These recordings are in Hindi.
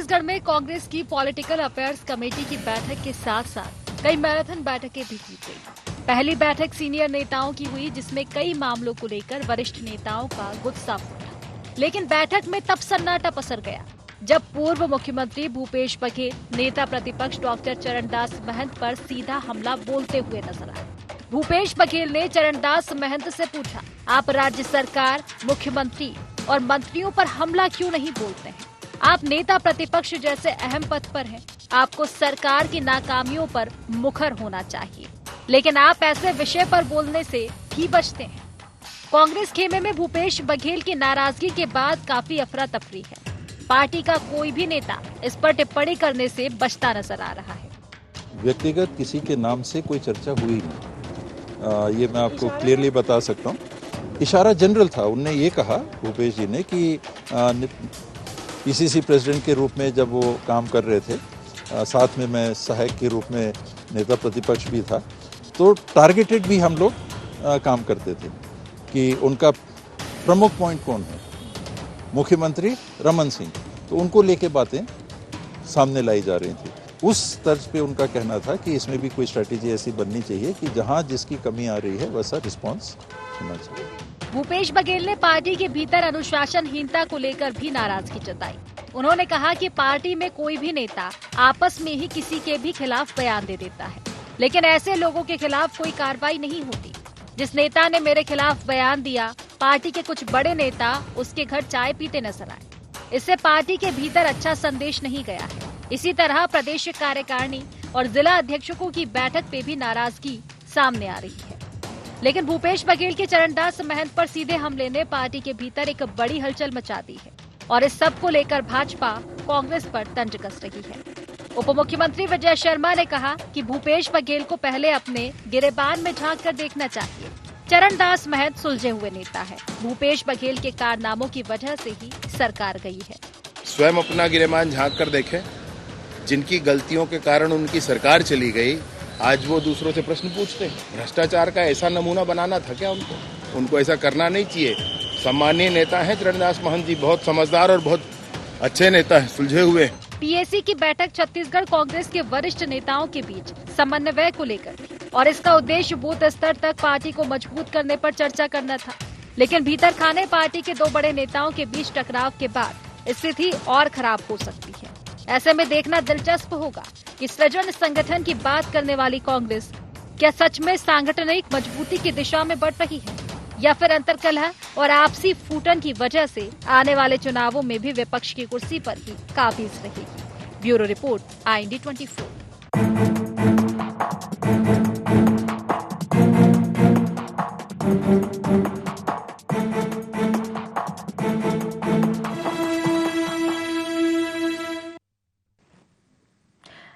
छत्तीसगढ़ में कांग्रेस की पॉलिटिकल अफेयर्स कमेटी की बैठक के साथ साथ कई मैराथन बैठकें भी की गई। पहली बैठक सीनियर नेताओं की हुई, जिसमें कई मामलों को लेकर वरिष्ठ नेताओं का गुस्सा फूटा। लेकिन बैठक में तब सन्नाटा पसर गया जब पूर्व मुख्यमंत्री भूपेश बघेल नेता प्रतिपक्ष डॉक्टर चरणदास महंत पर सीधा हमला बोलते हुए नजर आए। भूपेश बघेल ने चरणदास महंत से पूछा, आप राज्य सरकार, मुख्यमंत्री और मंत्रियों पर हमला क्यों नहीं बोलते हैं? आप नेता प्रतिपक्ष जैसे अहम पद पर हैं, आपको सरकार की नाकामियों पर मुखर होना चाहिए, लेकिन आप ऐसे विषय पर बोलने से भी बचते हैं। कांग्रेस खेमे में भूपेश बघेल की नाराजगी के बाद काफी अफरा तफरी है। पार्टी का कोई भी नेता इस पर टिप्पणी करने से बचता नजर आ रहा है। व्यक्तिगत किसी के नाम से कोई चर्चा हुई नहीं, ये मैं आपको क्लियरली बता सकता हूँ। इशारा जनरल था, उनने ये कहा भूपेश जी ने कि पीसीसी प्रेसिडेंट के रूप में जब वो काम कर रहे थे, साथ में मैं सहायक के रूप में नेता प्रतिपक्ष भी था, तो टारगेटेड भी हम लोग काम करते थे कि उनका प्रमुख पॉइंट कौन है, मुख्यमंत्री रमन सिंह, तो उनको लेके बातें सामने लाई जा रही थी। उस तर्ज पे उनका कहना था कि इसमें भी कोई स्ट्रैटेजी ऐसी बननी चाहिए कि जहां जिसकी कमी आ रही है वैसा रिस्पॉन्स होना चाहिए। भूपेश बघेल ने पार्टी के भीतर अनुशासनहीनता को लेकर भी नाराजगी जताई। उन्होंने कहा कि पार्टी में कोई भी नेता आपस में ही किसी के भी खिलाफ बयान दे देता है, लेकिन ऐसे लोगों के खिलाफ कोई कार्रवाई नहीं होती। जिस नेता ने मेरे खिलाफ बयान दिया, पार्टी के कुछ बड़े नेता उसके घर चाय पीते नजर आए। इससे पार्टी के भीतर अच्छा संदेश नहीं गया है। इसी तरह प्रदेश कार्यकारिणी और जिला अध्यक्षों की बैठक पे भी नाराजगी सामने आ रही है। लेकिन भूपेश बघेल के चरणदास महंत पर सीधे हमले ने पार्टी के भीतर एक बड़ी हलचल मचा दी है और इस सब को लेकर भाजपा कांग्रेस पर तंज कस रही है। उप मुख्यमंत्री विजय शर्मा ने कहा कि भूपेश बघेल को पहले अपने गिरेबान में झांक कर देखना चाहिए। चरणदास महंत सुलझे हुए नेता है। भूपेश बघेल के कारनामों की वजह से ही सरकार गई है। स्वयं अपना गिरेबान झांक कर देखें। जिनकी गलतियों के कारण उनकी सरकार चली गई, आज वो दूसरों से प्रश्न पूछते हैं। भ्रष्टाचार का ऐसा नमूना बनाना था क्या उनको ऐसा करना नहीं चाहिए। सम्मानीय नेता हैं चरणदास महंत जी, बहुत समझदार और बहुत अच्छे नेता हैं, सुलझे हुए। पीएसी की बैठक छत्तीसगढ़ कांग्रेस के वरिष्ठ नेताओं के बीच समन्वय को लेकर थी और इसका उद्देश्य बूथ स्तर तक पार्टी को मजबूत करने पर चर्चा करना था। लेकिन भीतर खाने पार्टी के दो बड़े नेताओं के बीच टकराव के बाद स्थिति और खराब हो सकती है। ऐसे में देखना दिलचस्प होगा कि सृजन संगठन की बात करने वाली कांग्रेस क्या सच में सांगठनिक मजबूती की दिशा में बढ़ रही है, या फिर अंतर्कलह और आपसी फूटन की वजह से आने वाले चुनावों में भी विपक्ष की कुर्सी पर ही काबिज रहेगी। Bureau report, IND 24।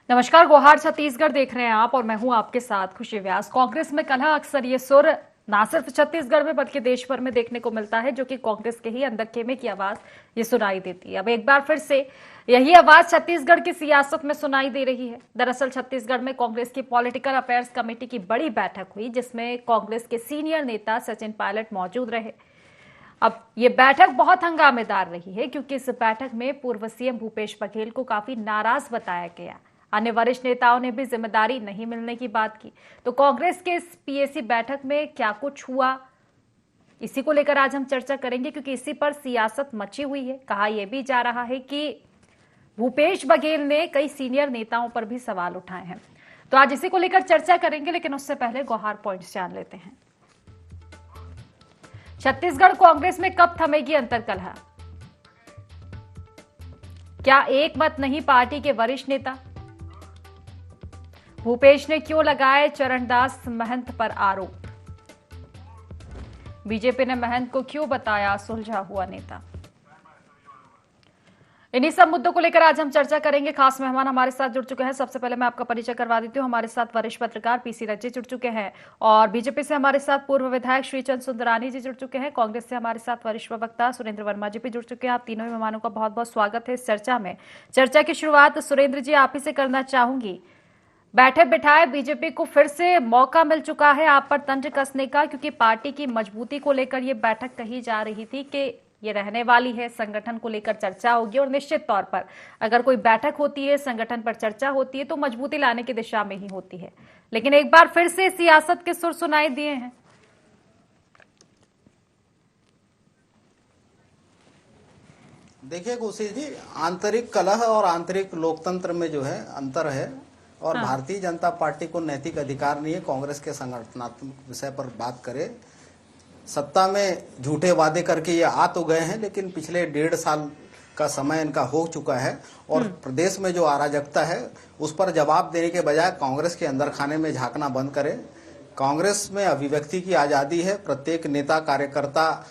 नमस्कार, गोहार छत्तीसगढ़ देख रहे हैं आप और मैं हूं आपके साथ खुशी व्यास। कांग्रेस में कलह अक्सर ये सुर ना सिर्फ छत्तीसगढ़ में बल्कि देश भर में देखने को मिलता है, जो कि कांग्रेस के ही अंदर खेमे की आवाज ये सुनाई देती है। अब एक बार फिर से यही आवाज छत्तीसगढ़ की सियासत में सुनाई दे रही है। दरअसल छत्तीसगढ़ में कांग्रेस की पॉलिटिकल अफेयर्स कमेटी की बड़ी बैठक हुई, जिसमें कांग्रेस के सीनियर नेता सचिन पायलट मौजूद रहे। अब ये बैठक बहुत हंगामेदार रही है, क्योंकि इस बैठक में पूर्व सीएम भूपेश बघेल को काफी नाराज बताया गया। अन्य वरिष्ठ नेताओं ने भी जिम्मेदारी नहीं मिलने की बात की। तो कांग्रेस के इस पीएसी बैठक में क्या कुछ हुआ, इसी को लेकर आज हम चर्चा करेंगे, क्योंकि इसी पर सियासत मची हुई है। कहा यह भी जा रहा है कि भूपेश बघेल ने कई सीनियर नेताओं पर भी सवाल उठाए हैं। तो आज इसी को लेकर चर्चा करेंगे, लेकिन उससे पहले गौहार पॉइंट्स जान लेते हैं। छत्तीसगढ़ कांग्रेस में कब थमेगी अंतर्कलह? क्या एक मत नहीं पार्टी के वरिष्ठ नेता? भूपेश ने क्यों लगाए चरणदास महंत पर आरोप? बीजेपी ने महंत को क्यों बताया सुलझा हुआ नेता? इन्हीं सब मुद्दों को लेकर आज हम चर्चा करेंगे। खास मेहमान हमारे साथ जुड़ चुके हैं। सबसे पहले मैं आपका परिचय करवा देती हूँ। हमारे साथ वरिष्ठ पत्रकार पीसी रज्जे जुड़ चुके हैं और बीजेपी से हमारे साथ पूर्व विधायक श्रीचंद सुंदरानी जी जुड़ चुके हैं। कांग्रेस से हमारे साथ वरिष्ठ प्रवक्ता सुरेंद्र वर्मा जी भी जुड़ चुके हैं। आप तीनों ही मेहमानों का बहुत बहुत स्वागत है इस चर्चा में। चर्चा की शुरुआत सुरेंद्र जी आप ही से करना चाहूंगी। बैठे बिठाए बीजेपी को फिर से मौका मिल चुका है आप पर तंज कसने का, क्योंकि पार्टी की मजबूती को लेकर यह बैठक कही जा रही थी कि ये रहने वाली है। संगठन को लेकर चर्चा होगी और निश्चित तौर पर अगर कोई बैठक होती है, संगठन पर चर्चा होती है तो मजबूती लाने की दिशा में ही होती है। लेकिन एक बार फिर से सियासत के सुर सुनाई दिए हैं। देखिए खुशी जी, आंतरिक कलह और आंतरिक लोकतंत्र में जो है अंतर है, और भारतीय जनता पार्टी को नैतिक अधिकार नहीं है कांग्रेस के संगठनात्मक विषय पर बात करे। सत्ता में झूठे वादे करके ये आ तो गए हैं, लेकिन पिछले 1.5 साल का समय इनका हो चुका है, और प्रदेश में जो अराजकता है उस पर जवाब देने के बजाय कांग्रेस के अंदर खाने में झांकना बंद करें। कांग्रेस में अभिव्यक्ति की आज़ादी है। प्रत्येक नेता कार्यकर्ता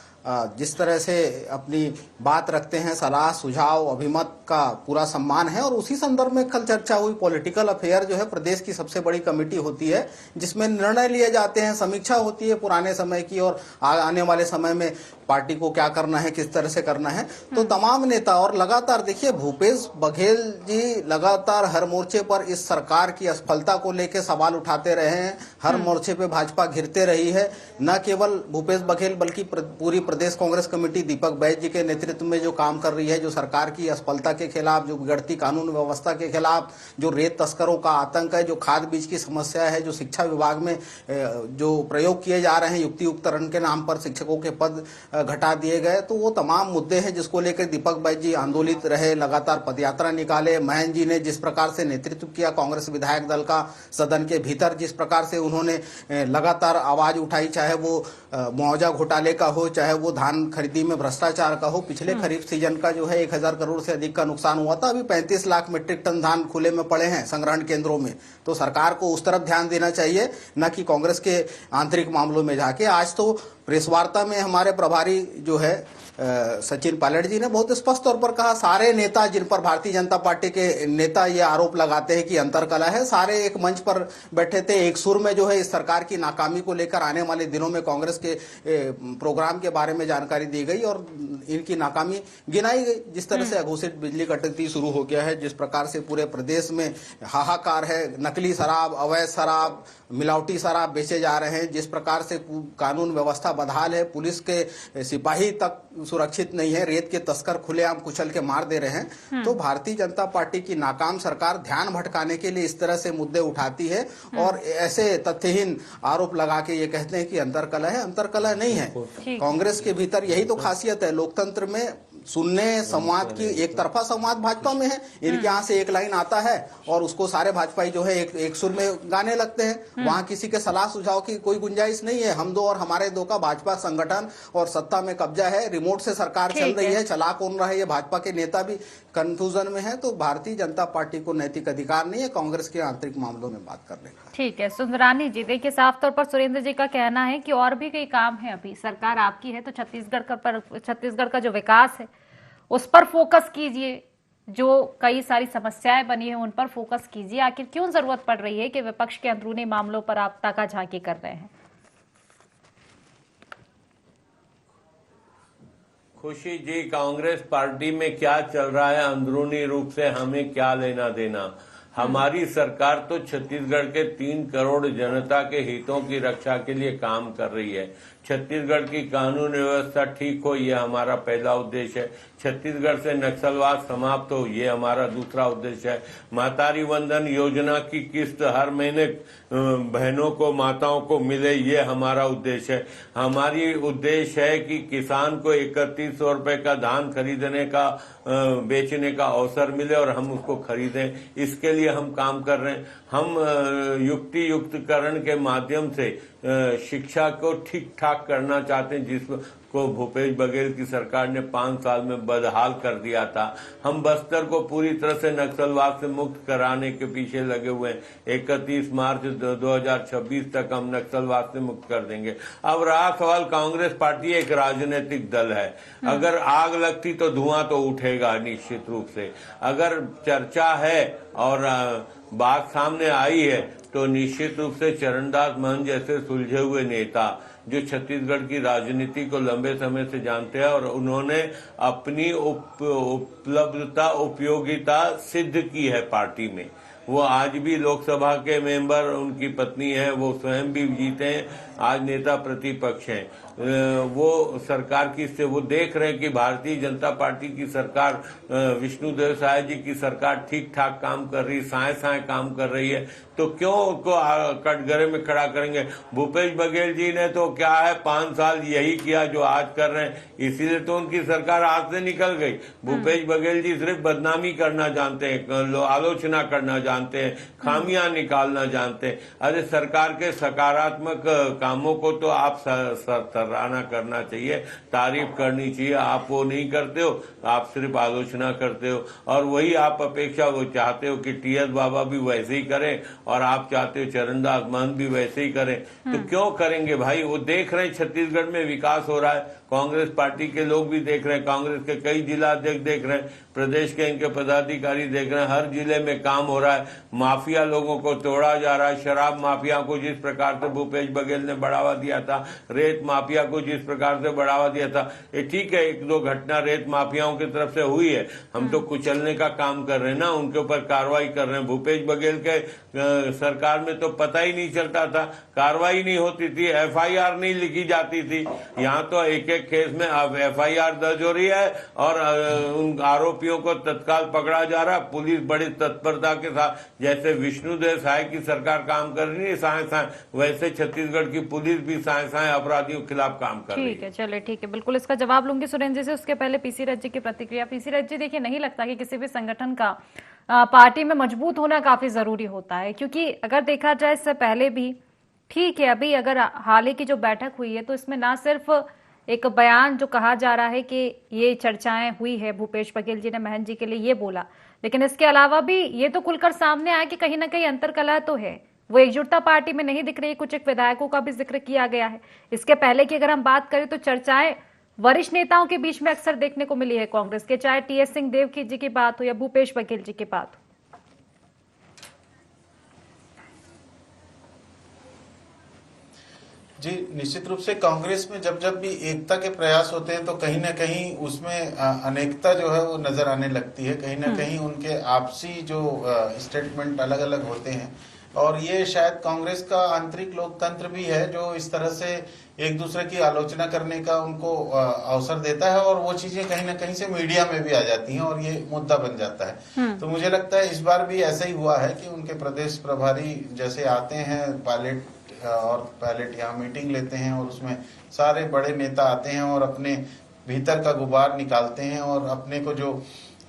जिस तरह से अपनी बात रखते हैं, सलाह सुझाव अभिमत का पूरा सम्मान है। और उसी संदर्भ में कल चर्चा हुई। पॉलिटिकल अफेयर जो है प्रदेश की सबसे बड़ी कमेटी होती है जिसमें निर्णय लिए जाते हैं, समीक्षा होती है पुराने समय की और आने वाले समय में पार्टी को क्या करना है, किस तरह से करना है। तो तमाम नेता और लगातार देखिए भूपेश बघेल जी लगातार हर मोर्चे पर इस सरकार की असफलता को लेकर सवाल उठाते रहे हैं। हर मोर्चे पे भाजपा घिरते रही है। न केवल भूपेश बघेल बल्कि पूरी प्रदेश कांग्रेस कमेटी दीपक बैज जी के नेतृत्व में जो काम कर रही है, जो सरकार की असफलता के खिलाफ, जो बिगड़ती कानून व्यवस्था के खिलाफ, जो रेत तस्करों का आतंक है, जो खाद बीज की समस्या है, जो शिक्षा विभाग में जो प्रयोग किए जा रहे हैं युक्तियुक्तकरण के नाम पर शिक्षकों के पद घटा दिए गए, तो वो तमाम मुद्दे हैं जिसको लेकर दीपक बैज जी आंदोलित रहे, लगातार पदयात्रा निकाले। महेंद्र जी ने जिस प्रकार से नेतृत्व किया कांग्रेस विधायक दल का सदन के भीतर, जिस प्रकार से उन्होंने लगातार आवाज उठाई, चाहे वो मुआवजा घोटाले का हो, चाहे वो धान खरीदी में भ्रष्टाचार का हो। पिछले खरीफ सीजन का जो है 1000 करोड़ से अधिक का नुकसान हुआ था। अभी 35 लाख मीट्रिक टन धान खुले में पड़े हैं संग्रहण केंद्रों में। तो सरकार को उस तरफ ध्यान देना चाहिए, न कि कांग्रेस के आंतरिक मामलों में जाके। आज तो प्रेस वार्ता में हमारे प्रभारी जो है सचिन पायलट जी ने बहुत स्पष्ट तौर पर कहा, सारे नेता जिन पर भारतीय जनता पार्टी के नेता ये आरोप लगाते हैं कि अंतरकलह है, सारे एक मंच पर बैठे थे, एक सुर में जो है इस सरकार की नाकामी को लेकर आने वाले दिनों में कांग्रेस के प्रोग्राम के बारे में जानकारी दी गई और इनकी नाकामी गिनाई गई। जिस तरह से अघोषित बिजली कटौती शुरू हो गया है, जिस प्रकार से पूरे प्रदेश में हाहाकार है, नकली शराब, अवैध शराब, मिलावटी शराब बेचे जा रहे हैं, जिस प्रकार से कानून व्यवस्था बदहाल है, पुलिस के सिपाही तक सुरक्षित नहीं है, रेत के तस्कर खुलेआम कुचल के मार दे रहे हैं। तो भारतीय जनता पार्टी की नाकाम सरकार ध्यान भटकाने के लिए इस तरह से मुद्दे उठाती है और ऐसे तथ्यहीन आरोप लगा के ये कहते हैं कि अंतरकलह है। अंतरकलह नहीं है। कांग्रेस के भीतर यही तो खासियत है लोकतंत्र में, सुनने संवाद की एक तरफा संवाद भाजपा में है। इनके यहाँ से एक लाइन आता है और उसको सारे भाजपाई जो है एक सुर में गाने लगते हैं। वहां किसी के सलाह सुझाव की कोई गुंजाइश नहीं है। हम दो और हमारे दो का भाजपा संगठन और सत्ता में कब्जा है, रिमोट से सरकार चल रही है, चला कौन रहा है ये भाजपा के नेता भी कंफ्यूजन में है। तो भारतीय जनता पार्टी को नैतिक अधिकार नहीं है कांग्रेस के आंतरिक मामलों में बात करने का। ठीक है सुंदरानी जी, देखिए साफ तौर पर सुरेंद्र जी का कहना है कि और भी कई काम है, अभी सरकार आपकी है तो छत्तीसगढ़ का जो विकास है उस पर फोकस कीजिए, जो कई सारी समस्याएं बनी है उन पर फोकस कीजिए। आखिर क्यों जरूरत पड़ रही है कि विपक्ष के अंदरूनी मामलों पर आप ताकाझाकी कर रहे हैं? खुशी जी, कांग्रेस पार्टी में क्या चल रहा है अंदरूनी रूप से हमें क्या लेना देना। हमारी सरकार तो छत्तीसगढ़ के 3 करोड़ जनता के हितों की रक्षा के लिए काम कर रही है। छत्तीसगढ़ की कानून व्यवस्था ठीक हो, ये हमारा पहला उद्देश्य है। छत्तीसगढ़ से नक्सलवाद समाप्त हो, ये हमारा दूसरा उद्देश्य है। मातारी वंदन योजना की किस्त हर महीने बहनों को, माताओं को मिले, ये हमारा उद्देश्य है। हमारी उद्देश्य है कि किसान को 3100 रुपए का धान खरीदने का, बेचने का अवसर मिले और हम उसको खरीदें। इसके लिए हम काम कर रहे हैं। हम युक्तियुक्तकरण के माध्यम से शिक्षा को ठीक ठाक करना चाहते हैं, जिसको भूपेश बघेल की सरकार ने 5 साल में बदहाल कर दिया था। हम बस्तर को पूरी तरह से नक्सलवाद से मुक्त कराने के पीछे लगे हुए हैं। 31 मार्च 2026 तक हम नक्सलवाद से मुक्त कर देंगे। अब रहा सवाल, कांग्रेस पार्टी एक राजनीतिक दल है। अगर आग लगती तो धुआं तो उठेगा निश्चित रूप से। अगर चर्चा है और बात सामने आई है तो निश्चित रूप से चरणदास महंत जैसे सुलझे हुए नेता जो छत्तीसगढ़ की राजनीति को लंबे समय से जानते हैं और उन्होंने अपनी उपलब्धता, उपयोगिता सिद्ध की है पार्टी में, वो आज भी लोकसभा के मेंबर, उनकी पत्नी है, वो स्वयं भी जीते हैं, आज नेता प्रतिपक्ष हैं। वो सरकार की से वो देख रहे हैं कि भारतीय जनता पार्टी की सरकार, विष्णुदेव साय जी की सरकार ठीक ठाक काम कर रही, साए साए काम कर रही है, तो क्यों उसको कटघरे में खड़ा करेंगे। भूपेश बघेल जी ने तो क्या है 5 साल यही किया जो आज कर रहे हैं, इसीलिए तो उनकी सरकार हाथ से निकल गई। भूपेश बघेल जी सिर्फ बदनामी करना जानते हैं, आलोचना करना जानते हैं, खामियां निकालना जानते हैं। अरे सरकार के सकारात्मक कामों को तो आप सराहना करना चाहिए, तारीफ करनी चाहिए। आप वो नहीं करते हो, आप सिर्फ आलोचना करते हो, और वही आप अपेक्षा वो चाहते हो कि टीएस बाबा भी वैसे ही करें, और आप चाहते हो चरणदास महंत भी वैसे ही करें। तो क्यों करेंगे भाई? वो देख रहे हैं छत्तीसगढ़ में विकास हो रहा है, कांग्रेस पार्टी के लोग भी देख रहे हैं, कांग्रेस के कई जिला अध्यक्ष देख रहे हैं, प्रदेश के इनके पदाधिकारी देख रहे हैं, हर जिले में काम हो रहा है। माफिया लोगों को तोड़ा जा रहा है, शराब माफिया को जिस प्रकार से भूपेश बघेल ने बढ़ावा दिया था, रेत माफिया को जिस प्रकार से बढ़ावा दिया था, ये ठीक है 1-2 घटना रेत माफियाओं की तरफ से हुई है, हम तो कुचलने का काम कर रहे हैं ना, उनके ऊपर कार्रवाई कर रहे हैं। भूपेश बघेल के सरकार में तो पता ही नहीं चलता था, कार्रवाई नहीं होती थी, एफआईआर नहीं लिखी जाती थी। यहाँ तो एक एक केस में अब एफआईआर दर्ज हो रही है और उन आरोपियों को तत्काल पकड़ा जा रहा है। पुलिस बड़ी तत्परता के साथ, जैसे विष्णुदेव साय की सरकार काम कर रही है साए साए, वैसे छत्तीसगढ़ की पुलिस भी साए साए अपराधियों के खिलाफ काम कर रही है। ठीक है, चलिए ठीक है, बिल्कुल इसका जवाब लूंगी सुरेंद्र जी से। उसके पहले पीसी रथ जी की प्रतिक्रिया। पीसी रथ जी, देखिए नहीं लगता कि किसी भी संगठन का पार्टी में मजबूत होना काफी जरूरी होता है, क्योंकि अगर देखा जाए इससे पहले भी ठीक है, अभी अगर हाल ही की जो बैठक हुई है तो इसमें ना सिर्फ एक बयान जो कहा जा रहा है कि ये चर्चाएं हुई है, भूपेश बघेल जी ने महंत जी के लिए ये बोला, लेकिन इसके अलावा भी ये तो खुलकर सामने आया कि कहीं ना कहीं अंतरकलह तो है, वो एकजुटता पार्टी में नहीं दिख रही। कुछ एक विधायकों का भी जिक्र किया गया है। इसके पहले की अगर हम बात करें तो चर्चाएं वरिष्ठ नेताओं के बीच में अक्सर देखने को मिली है कांग्रेस के, चाहे टीएस सिंहदेव जी की बात हो या भूपेश बघेल जी की बात हो। जी, निश्चित रूप से कांग्रेस में जब जब भी एकता के प्रयास होते हैं तो कहीं ना कहीं उसमें अनेकता जो है वो नजर आने लगती है। कहीं ना कहीं उनके आपसी जो स्टेटमेंट अलग अलग होते हैं, और ये शायद कांग्रेस का आंतरिक लोकतंत्र भी है जो इस तरह से एक दूसरे की आलोचना करने का उनको अवसर देता है, और वो चीजें कहीं ना कहीं से मीडिया में भी आ जाती हैं और ये मुद्दा बन जाता है। तो मुझे लगता है इस बार भी ऐसा ही हुआ है कि उनके प्रदेश प्रभारी जैसे आते हैं पायलट यहाँ मीटिंग लेते हैं, और उसमें सारे बड़े नेता आते हैं और अपने भीतर का गुबार निकालते हैं, और अपने को जो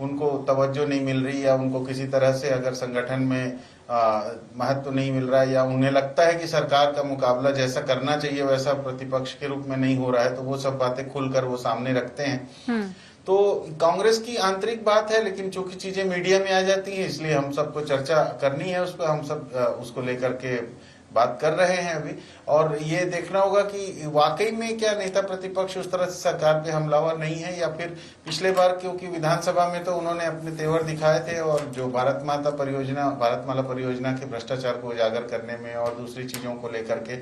उनको तवज्जो नहीं मिल रही या उनको किसी तरह से अगर संगठन में महत्व नहीं मिल रहा है, या उन्हें लगता है कि सरकार का मुकाबला जैसा करना चाहिए वैसा प्रतिपक्ष के रूप में नहीं हो रहा है, तो वो सब बातें खुलकर वो सामने रखते हैं। तो कांग्रेस की आंतरिक बात है, लेकिन चूंकि चीजें मीडिया में आ जाती हैं इसलिए हम सबको चर्चा करनी है उस पर, हम सब उसको लेकर के बात कर रहे हैं अभी। और ये देखना होगा कि वाकई में क्या नेता प्रतिपक्ष उस तरह से सरकार पे हमलावर नहीं है, या फिर पिछले बार क्योंकि विधानसभा में तो उन्होंने अपने तेवर दिखाए थे, और जो भारतमाला परियोजना के भ्रष्टाचार को उजागर करने में और दूसरी चीजों को लेकर के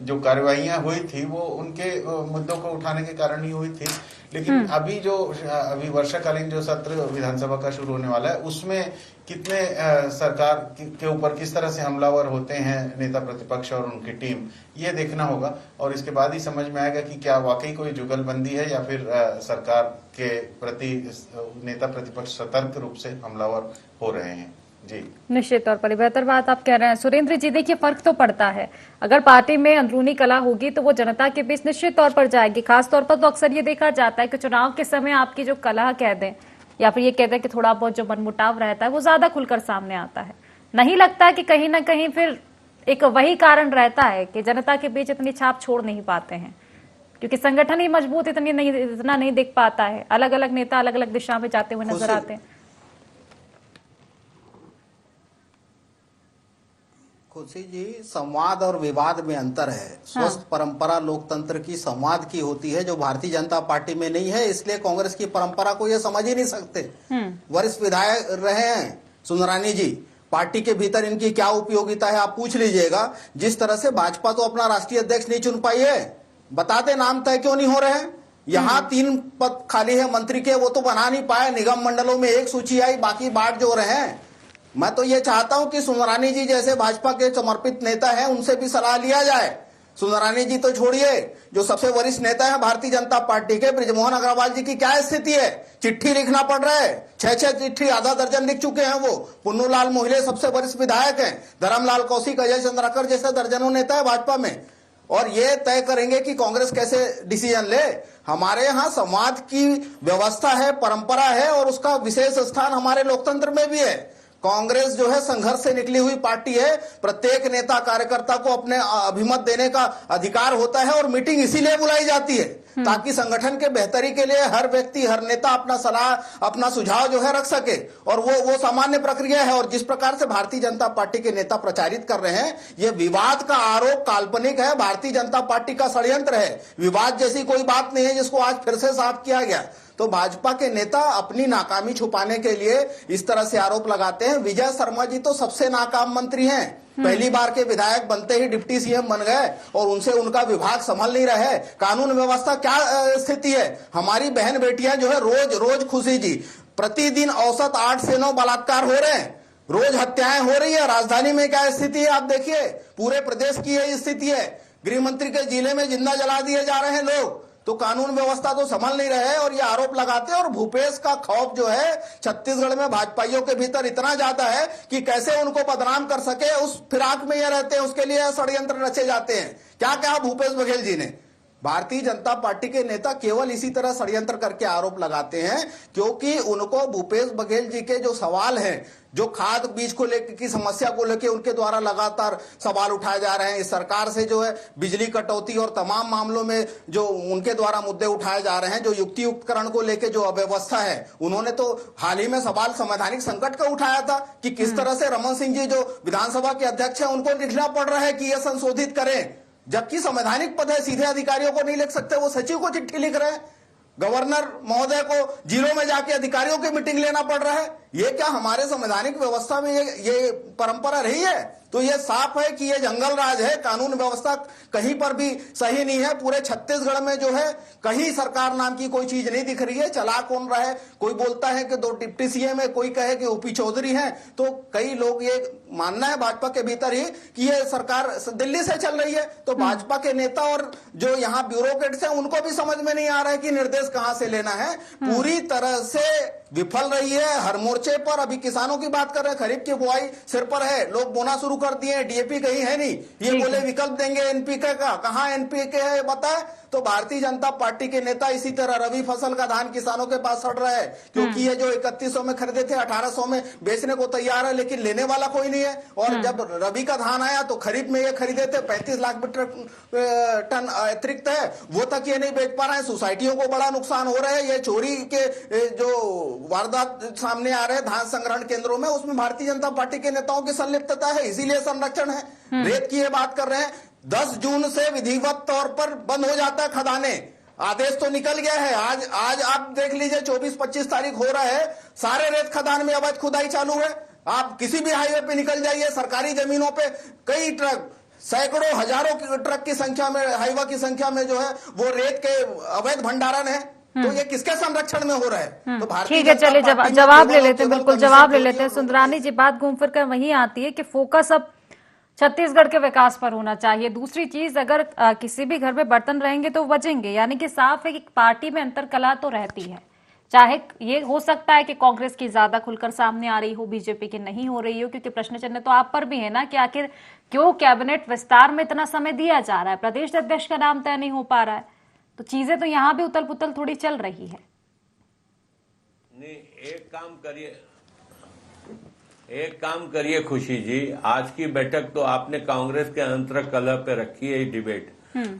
जो कार्यवाहियां हुई थी वो उनके मुद्दों को उठाने के कारण ही हुई थी। लेकिन अभी वर्षाकालीन जो सत्र विधानसभा का शुरू होने वाला है उसमें कितने सरकार के ऊपर किस तरह से हमलावर होते हैं नेता प्रतिपक्ष और उनकी टीम, ये देखना होगा, और इसके बाद ही समझ में आएगा कि क्या वाकई कोई जुगलबंदी है या फिर सरकार के प्रति नेता प्रतिपक्ष सतर्क रूप से हमलावर हो रहे हैं। जी, निश्चित तौर पर बेहतर बात आप कह रहे हैं सुरेंद्र जी। देखिए फर्क तो पड़ता है, अगर पार्टी में अंदरूनी कला होगी तो वो जनता के बीच निश्चित तौर पर जाएगी। खासतौर पर तो अक्सर ये देखा जाता है कि चुनाव के समय आपकी जो कला कह दें या फिर ये कहते हैं कि थोड़ा बहुत जो मनमुटाव रहता है वो ज्यादा खुलकर सामने आता है। नहीं लगता कि कहीं ना कहीं फिर एक वही कारण रहता है कि जनता के बीच इतनी छाप छोड़ नहीं पाते हैं, क्योंकि संगठन ही मजबूत इतना नहीं दिख पाता है, अलग अलग नेता अलग अलग दिशा में जाते हुए नजर आते हैं। खुशी जी, संवाद और विवाद में अंतर है। स्वस्थ परंपरा लोकतंत्र की संवाद की होती है, जो भारतीय जनता पार्टी में नहीं है, इसलिए कांग्रेस की परंपरा को ये समझ ही नहीं सकते। वरिष्ठ विधायक रहे हैं सुंदरानी जी, पार्टी के भीतर इनकी क्या उपयोगिता है आप पूछ लीजिएगा। जिस तरह से भाजपा तो अपना राष्ट्रीय अध्यक्ष नहीं चुन पाई है, बताते नाम तय क्यों नहीं हो रहे हैं। यहाँ 3 पद खाली है मंत्री के, वो तो बना नहीं पाए। निगम मंडलों में 1 सूची आई, बाकी बांट जो रहे हैं। मैं तो ये चाहता हूं कि सुंदरानी जी जैसे भाजपा के समर्पित नेता हैं उनसे भी सलाह लिया जाए। सुंदरानी जी तो छोड़िए, जो सबसे वरिष्ठ नेता है भारतीय जनता पार्टी के बृजमोहन अग्रवाल जी की क्या स्थिति है? चिट्ठी लिखना पड़ रहा है, 6 चिट्ठी, आधा दर्जन लिख चुके हैं वो। पुन्नूलाल मोहिले सबसे वरिष्ठ विधायक हैं, धर्मलाल कौशिक, अजय चंद्राकर जैसे दर्जनों नेता है भाजपा में, और ये तय करेंगे कि कांग्रेस कैसे डिसीजन ले। हमारे यहाँ संवाद की व्यवस्था है, परंपरा है, और उसका विशेष स्थान हमारे लोकतंत्र में भी है। कांग्रेस जो है संघर्ष से निकली हुई पार्टी है। प्रत्येक नेता कार्यकर्ता को अपने अभिमत देने का अधिकार होता है, और मीटिंग इसीलिए बुलाई जाती है ताकि संगठन के बेहतरी के लिए हर व्यक्ति, हर नेता अपना सलाह, अपना सुझाव जो है रख सके, और वो सामान्य प्रक्रिया है। और जिस प्रकार से भारतीय जनता पार्टी के नेता प्रचारित कर रहे हैं, ये विवाद का आरोप काल्पनिक है, भारतीय जनता पार्टी का षड्यंत्र है। विवाद जैसी कोई बात नहीं है जिसको आज फिर से साफ किया गया। तो भाजपा के नेता अपनी नाकामी छुपाने के लिए इस तरह से आरोप लगाते हैं। विजय शर्मा जी तो सबसे नाकाम मंत्री हैं, पहली बार के विधायक बनते ही डिप्टी सीएम बन गए, और उनसे उनका विभाग संभल नहीं रहे। कानून व्यवस्था क्या स्थिति है? हमारी बहन बेटियां जो है रोज रोज, खुशी जी, प्रतिदिन औसत 8 से 9 बलात्कार हो रहे हैं, रोज हत्याएं हो रही है। राजधानी में क्या स्थिति है आप देखिए, पूरे प्रदेश की यही स्थिति है। गृह मंत्री के जिले में जिंदा जला दिए जा रहे हैं लोग। तो कानून व्यवस्था तो संभल नहीं रहे और ये आरोप लगाते हैं। और भूपेश का खौफ जो है छत्तीसगढ़ में भाजपाइयों के भीतर इतना ज्यादा है कि कैसे उनको बदनाम कर सके, उस फिराक में ये रहते हैं, उसके लिए षड्यंत्र रचे जाते हैं। क्या कहा भूपेश बघेल जी ने? भारतीय जनता पार्टी के नेता केवल इसी तरह षड्यंत्र करके आरोप लगाते हैं क्योंकि उनको भूपेश बघेल जी के जो सवाल हैं, जो खाद बीज को लेकर की समस्या को लेकर उनके द्वारा लगातार सवाल उठाए जा रहे हैं, इस सरकार से जो है बिजली कटौती और तमाम मामलों में जो उनके द्वारा मुद्दे उठाए जा रहे हैं, जो युक्तियुक्तकरण को लेकर जो अव्यवस्था है, उन्होंने तो हाल ही में सवाल संवैधानिक संकट का उठाया था कि किस तरह से रमन सिंह जी जो विधानसभा के अध्यक्ष है उनको लिखना पड़ रहा है कि यह संशोधित करें, जबकि संवैधानिक पद है, सीधे अधिकारियों को नहीं लिख सकते, वो सचिव को चिट्ठी लिख रहे हैं। गवर्नर महोदय को जिलों में जाके अधिकारियों की मीटिंग लेना पड़ रहा है। ये क्या हमारे संवैधानिक व्यवस्था में ये परंपरा रही है? तो ये साफ है कि ये जंगल राज है, कानून व्यवस्था कहीं पर भी सही नहीं है। पूरे छत्तीसगढ़ में जो है कहीं सरकार नाम की कोई चीज नहीं दिख रही है। चला कौन रहा है? कोई बोलता है कि 2 डिप्टी सीएम है, कोई कहे कि ओपी चौधरी हैं। तो कई लोग ये मानना है भाजपा के भीतर ही कि ये सरकार दिल्ली से चल रही है। तो भाजपा के नेता और जो यहाँ ब्यूरोक्रेट्स हैं उनको भी समझ में नहीं आ रहा है कि निर्देश कहां से लेना है। पूरी तरह से विफल रही है हर मोर्चे पर। अभी किसानों की बात कर रहे हैं, खरीफ की बुआई सिर पर है, लोग बोना शुरू कर दिए, डीएपी कहीं है नहीं, ये बोले विकल्प देंगे एनपीके का, कहां एनपीके है बताए? तो भारतीय जनता पार्टी के नेता इसी तरह रबी फसल का धान किसानों के पास सड़ रहा है क्योंकि ये जो 3100 में खरीदे थे 1800 में बेचने को तैयार है, लेकिन लेने वाला कोई नहीं है। और जब रबी का धान आया तो खरीफ में ये खरीदे थे 35 लाख मीट्रिक टन अतिरिक्त है, वो तक ये नहीं बेच पा रहे हैं। सोसाइटियों को बड़ा नुकसान हो रहा है। ये चोरी के जो वारदात सामने आ रहे हैं धान संग्रहण केंद्रों में, उसमें भारतीय जनता पार्टी के नेताओं की संलिप्तता है, इसीलिए संरक्षण है। रेत की ये बात कर रहे हैं, 10 जून से विधिवत तौर पर बंद हो जाता है खदाने। आदेश तो निकल गया है। आज आप देख लीजिए 24-25 तारीख हो रहा है, सारे रेत खदान में अवैध खुदाई चालू है। आप किसी भी हाईवे पे निकल जाइए, सरकारी जमीनों पे कई ट्रक, सैकड़ों हजारों ट्रक की संख्या में, हाईवा की संख्या में जो है वो रेत के अवैध भंडारण है। तो ये किसके संरक्षण में हो रहा है? तो ठीक है, चलिए जवाब ले लेते हैं, बिल्कुल जवाब ले लेते हैं। सुंदरानी जी, बात घूम फिर कर वहीं आती है कि फोकस अब छत्तीसगढ़ के विकास पर होना चाहिए। दूसरी चीज, अगर किसी भी घर में बर्तन रहेंगे तो बचेंगे, यानी कि साफ है कि पार्टी में अंतरकलह तो रहती है। चाहे ये हो सकता है कि कांग्रेस की ज्यादा खुलकर सामने आ रही हो, बीजेपी की नहीं हो रही हो, क्योंकि प्रश्न चिन्ह तो आप पर भी है ना कि आखिर क्यों कैबिनेट विस्तार में इतना समय दिया जा रहा है, प्रदेश अध्यक्ष का नाम तय नहीं हो पा रहा है। तो चीजें तो यहाँ भी उतल पुतल थोड़ी चल रही है। नहीं, एक काम करिए खुशी जी, आज की बैठक तो आपने कांग्रेस के अंतरकलह पे रखी है डिबेट।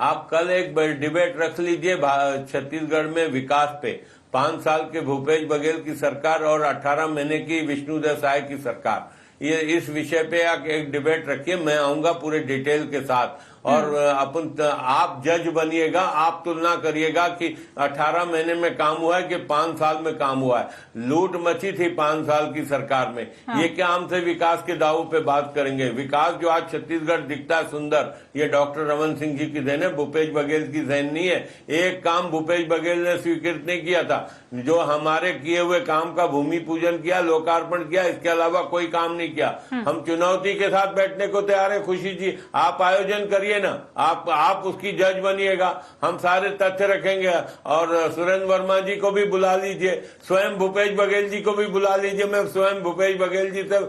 आप कल एक डिबेट रख लीजिए छत्तीसगढ़ में विकास पे। 5 साल के भूपेश बघेल की सरकार और 18 महीने की विष्णुदेव साय की सरकार, ये इस विषय पे एक डिबेट रखिए। मैं आऊंगा पूरे डिटेल के साथ और आप जज बनिएगा, आप तुलना करिएगा कि 18 महीने में काम हुआ है कि 5 साल में काम हुआ है। लूट मची थी 5 साल की सरकार में। ये क्या हमसे विकास के दावों पे बात करेंगे? विकास जो आज छत्तीसगढ़ दिखता है सुंदर, ये डॉक्टर रमन सिंह जी की देन है, भूपेश बघेल की देन नहीं है। एक काम भूपेश बघेल ने स्वीकृत नहीं किया था, जो हमारे किए हुए काम का भूमि पूजन किया, लोकार्पण किया, इसके अलावा कोई काम नहीं किया। हम चुनौती के साथ बैठने को तैयार है। खुशी जी, आप आयोजन करिए ना, आप उसकी जज बनिएगा, हम सारे तथ्य रखेंगे। और सुरेंद्र वर्मा जी को भी बुला लीजिए, स्वयं भूपेश बघेल जी को भी बुला लीजिए, मैं स्वयं भूपेश बघेल जी से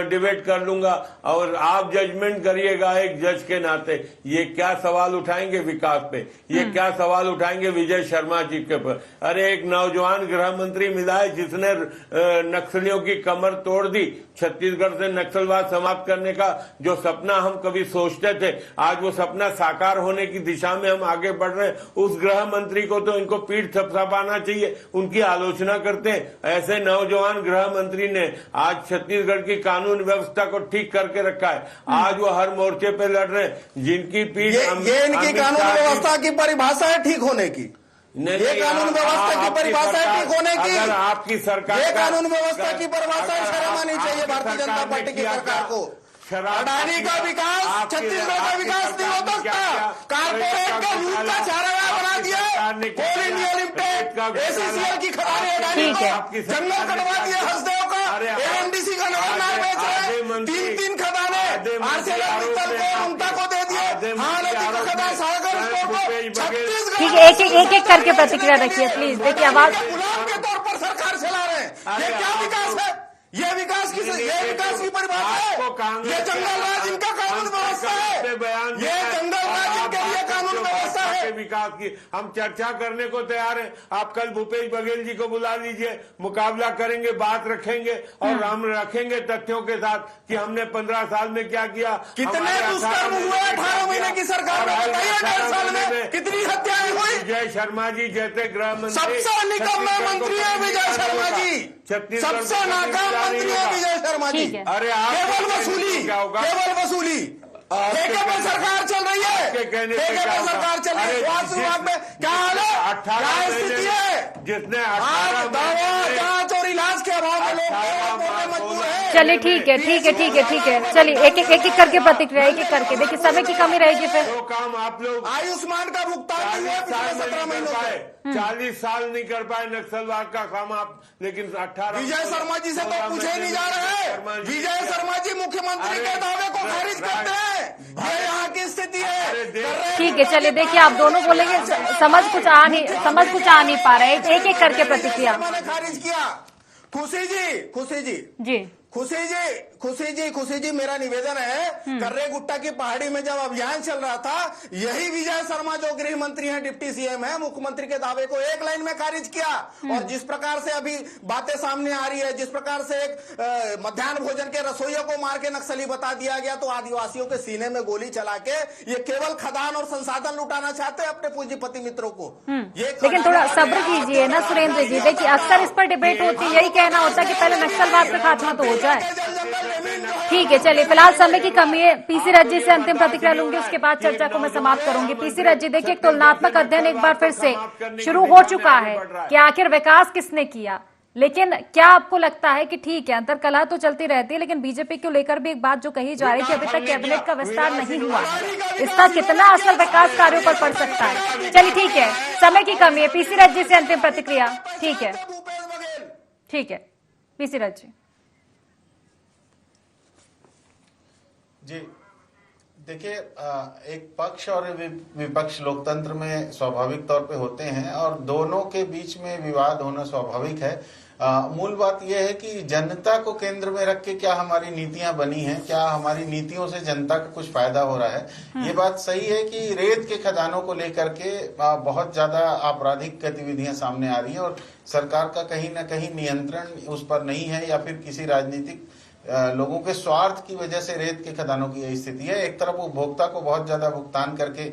डिबेट कर लूंगा और आप जजमेंट करिएगा एक जज के नाते। ये क्या सवाल उठाएंगे विकास पे, ये क्या सवाल उठाएंगे विजय शर्मा जी के ऊपर? अरे एक नौजवान गृह मंत्री मिला है जिसने नक्सलियों की कमर तोड़ दी। छत्तीसगढ़ से नक्सलवाद समाप्त करने का जो सपना हम कभी सोचते थे, आज वो सपना साकार होने की दिशा में हम आगे बढ़ रहे हैं। उस गृह मंत्री को तो इनको पीठ थपथपाना चाहिए, उनकी आलोचना करते हैं। ऐसे नौजवान गृह मंत्री ने आज छत्तीसगढ़ की कानून व्यवस्था को ठीक करके रखा है। आज वो हर मोर्चे पे लड़ रहे हैं। जिनकी पीठ ये इनकी कानून व्यवस्था की परिभाषा है ठीक होने की। ये कानून व्यवस्था की परिभाषा है ठीक होने की। अगर आपकी सरकार, ये कानून व्यवस्था की परिभाषा है, शर्म आनी चाहिए भारतीय जनता पार्टी की सरकार को। अडानी का विकास छत्तीसगढ़ का विकास नहीं हो सकता। कारपोरेट का लूट का चारागाह बना दिया। कोल इंडिया लिमिटेड, एसीसीएल की खदानें अडानी को, जंगल कटवा दिया हसदेव का, एएमडीसी का नवाब बेच रहे, 3 खदानें आरसेलरमित्तल को, उनका को दे दिए। महानदी को खदान सागर छत्तीसगढ़। ठीक है, एक करके प्रतिक्रिया रखिए प्लीज। देखिए आवाज, गुलाम के तौर पर सरकार चला रहे हैं। ये क्या विकास है? ये विकास की परिभाषा है। ये जंगल राज इनका कानून व्यवस्था है। ये जंगल राज इनके लिए कानून व्यवस्था है। विकास की हम चर्चा करने को तैयार हैं। आप कल भूपेश बघेल जी को बुला लीजिए, मुकाबला करेंगे, बात रखेंगे और हम रखेंगे तथ्यों के साथ कि हमने 15 साल में क्या किया। कितने दुष्कर्म हुए 18 महीने की सरकार में? बताइए 1.5 साल में कितनी हत्याएं हुई? विजय शर्मा जी जैसे गृह मंत्री, सबसे निकम्मे मंत्री है विजय शर्मा जी, सबसे नाकाम मंत्री है विजय शर्मा जी। अरे केवल वसूली, केवल वसूली। ठेके पर सरकार चल रही है, ठेके पर सरकार चल रही है। स्वास्थ्य विभाग में क्या हाल है, क्या स्थिति है? जिसने दवा जांच और इलाज के अभाव में लोग मजबूर है। चलिए ठीक है। चलिए एक करके प्रतिक्रिया, एक करके। देखिए समय की कमी रहेगी फिर। जो काम आप लोग आयुष्मान का भुगतान नहीं हुआ पिछले 17 महीनों से, 40 साल नहीं कर पाए नक्सलवाद का काम आप, लेकिन 18 विजय शर्मा जी से तो पूछे नहीं जा रहे। विजय शर्मा जी मुख्यमंत्री के दावे को खारिज करते हैं। ये यहाँ की स्थिति है। ठीक है, चलिए देखिए आप दोनों बोलेंगे, समझ कुछ आ नहीं पा रहे। एक करके प्रतिक्रिया। मैंने खारिज किया। खुशी जी मेरा निवेदन है, कर्रे गुट्टा की पहाड़ी में जब अभियान चल रहा था, यही विजय शर्मा जो गृह मंत्री हैं, डिप्टी सीएम है, मुख्यमंत्री के दावे को एक लाइन में खारिज किया। और जिस प्रकार से अभी बातें सामने आ रही है, जिस प्रकार से एक मध्याह्न भोजन के रसोइयों को मार के नक्सली बता दिया गया, तो आदिवासियों के सीने में गोली चला के ये केवल खदान और संसाधन लुटाना चाहते हैं अपने पूंजीपति मित्रों को। लेकिन थोड़ा सब्र कीजिए ना सुरेंद्र जी। देखिए अक्सर इस पर डिबेट होती है, यही कहना होता है कि पहले नक्सलवाद का खात्मा तो हो जाए। ठीक है, चलिए फिलहाल समय की कमी है। पीसी रथ जी से अंतिम प्रतिक्रिया लूंगी, उसके बाद चर्चा को मैं समाप्त करूंगी। पीसी रथ जी, देखिए तुलनात्मक अध्ययन एक बार फिर से शुरू हो चुका है कि आखिर विकास किसने किया, लेकिन क्या आपको लगता है कि ठीक है अंतर्कलह तो चलती रहती है, लेकिन बीजेपी को लेकर भी एक बात जो कही जा रही है कि अभी तक कैबिनेट का विस्तार नहीं हुआ है, इसका कितना असर विकास कार्यों पर पड़ सकता है? चलिए ठीक है, समय की कमी है। पीसी रथ जी से अंतिम प्रतिक्रिया। ठीक है पीसी रथ जी, देखिए एक पक्ष और विपक्ष लोकतंत्र में स्वाभाविक तौर पे होते हैं और दोनों के बीच में विवाद होना स्वाभाविक है। मूल बात यह है कि जनता को केंद्र में रख के क्या हमारी नीतियां बनी हैं, क्या हमारी नीतियों से जनता को कुछ फायदा हो रहा है। ये बात सही है कि रेत के खदानों को लेकर के बहुत ज्यादा आपराधिक गतिविधियां सामने आ रही हैं और सरकार का कहीं ना कहीं नियंत्रण उस पर नहीं है, या फिर किसी राजनीतिक लोगों के स्वार्थ की वजह से रेत के खदानों की यही स्थिति है। एक तरफ उपभोक्ता को बहुत ज्यादा भुगतान करके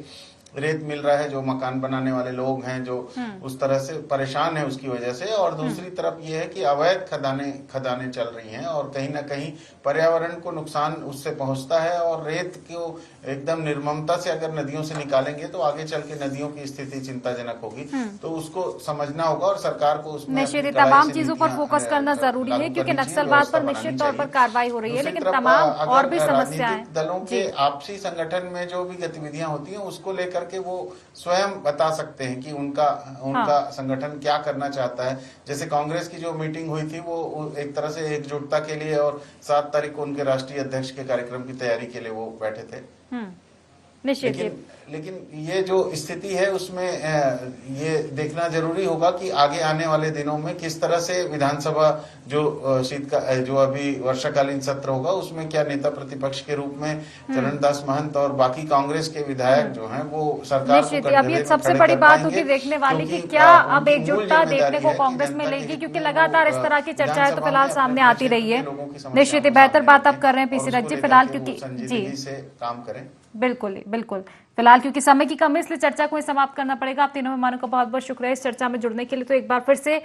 रेत मिल रहा है, जो मकान बनाने वाले लोग हैं जो उस तरह से परेशान है उसकी वजह से, और दूसरी तरफ ये है कि अवैध खदानें चल रही हैं और कहीं ना कहीं पर्यावरण को नुकसान उससे पहुंचता है। और रेत को एकदम निर्ममता से अगर नदियों से निकालेंगे तो आगे चल के नदियों की स्थिति चिंताजनक होगी। तो उसको समझना होगा और सरकार को उसमें निश्चित अपनी कड़ाई तमाम से चीजों पर नीतियां, फोकस करना जरूरी है, लागू क्योंकि करनी चाहिए, नक्सलवाद पर व्यवस्था निश्चित बनानी तौर पर चाहिए। कार्रवाई हो रही है, दूसरी लेकिन तरफ, तमाम अगर और भी समस्याएं राजनीतिक दलों के जी। आपसी संगठन में जो भी गतिविधियां होती हैं उसको लेकर के वो स्वयं बता सकते हैं कि उनका संगठन क्या करना चाहता है। जैसे कांग्रेस की जो मीटिंग हुई थी वो एक तरह से एकजुटता के लिए और 7 तारीख को उनके राष्ट्रीय अध्यक्ष के कार्यक्रम की तैयारी के लिए वो बैठे थे। निश्चित लेकिन ये जो स्थिति है उसमें ये देखना जरूरी होगा कि आगे आने वाले दिनों में किस तरह से विधानसभा जो जो अभी वर्षाकालीन सत्र होगा उसमें क्या नेता प्रतिपक्ष के रूप में चरणदास महंत और बाकी कांग्रेस के विधायक जो हैं वो सरकार को निश्चित अभी सबसे बड़ी बात होगी देखने वाली कि क्या अब एकजुटता देखने को कांग्रेस में लेगी, क्योंकि लगातार इस तरह की चर्चाएं तो फिलहाल सामने आती रही है। निश्चित बेहतर बात आप कर रहे हैं पीसी रथ जी, फिलहाल क्योंकि जी से काम करें। बिल्कुल फिलहाल क्योंकि समय की कमी, इसलिए चर्चा को ही समाप्त करना पड़ेगा। आप तीनों मेहमानों का बहुत बहुत शुक्रिया इस चर्चा में जुड़ने के लिए। तो एक बार फिर से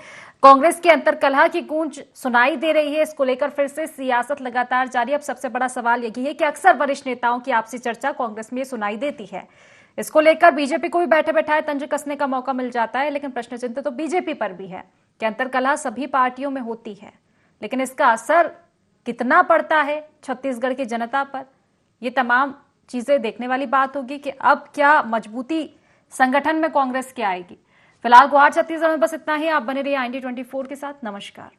कांग्रेस के अंतर्कलह की गूंज सुनाई दे रही है, इसको लेकर फिर से सियासत लगातार जारी। अब सबसे बड़ा सवाल यही है कि अक्सर वरिष्ठ नेताओं की आपसी चर्चा कांग्रेस में सुनाई देती है, इसको लेकर बीजेपी को भी बैठे बैठाए तंज कसने का मौका मिल जाता है। लेकिन प्रश्न चिन्ह तो बीजेपी पर भी है कि अंतर्कलह सभी पार्टियों में होती है, लेकिन इसका असर कितना पड़ता है छत्तीसगढ़ की जनता पर, ये तमाम चीजें देखने वाली बात होगी कि अब क्या मजबूती संगठन में कांग्रेस की आएगी। फिलहाल गुवाहाटी छत्तीसगढ़ में बस इतना ही। आप बने रहिए IND 24 के साथ। नमस्कार।